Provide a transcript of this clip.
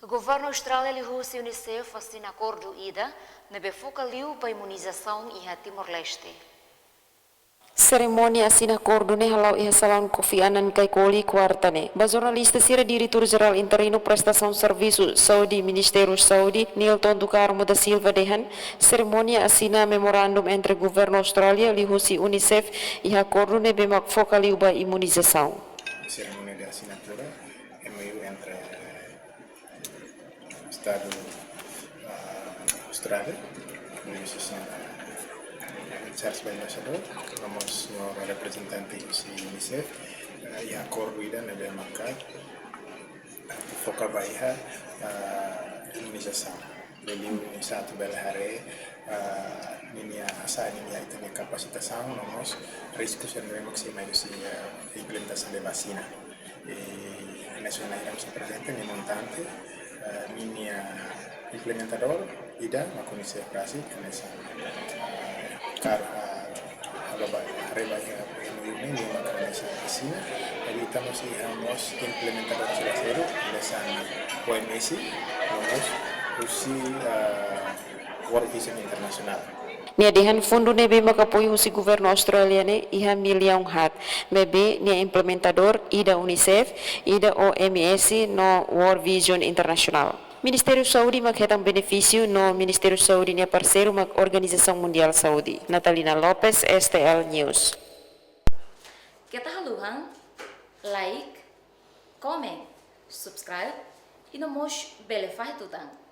O governo Austrália e a Rússia e a Unicef assinam acordo IDA na focaliu para a imunização em Timor-Leste. Cerimônia assina acordo ne halau iha salão Kofi Annan kai koli kuartane. Ba jornalista sira diretor-geral interino prestação serviço Saudi Ministério Saudi Nilton Ducarmo da Silva dehan cerimônia assina memorandum entre governo Austrália e Rússia Unicef e acordo ne bemak focaliu ba imunização. Cerimônia de assinatura MOU entre Estado Austrália e Charles by Embaixador, vamos no representante do Unicef e acordo ida na marcar foca baia imunização. Beliau satu belahare ini asa ini itu kapasitação nós riscos yang maksimal si implementação de vacina. E nacional yang presente ni montante ini implementador ida makunisef Brasil nessa reba ini makanan vacina jadi estamos implementando cero nessa OMS vamos World Vision International. Nia dehan fundo ne be makapoy husi governo Australia ne iha milhão hat bebe nia implementador ida Unicef ida OMS no World Vision International. Ministério Saudi makhetang benefício no Ministério Saudi nia parceiro mak Organização Mundial Saudi. Natalina Lopez, STL News. Kita haluhan, like, comment, subscribe e no mos belefaz tutang.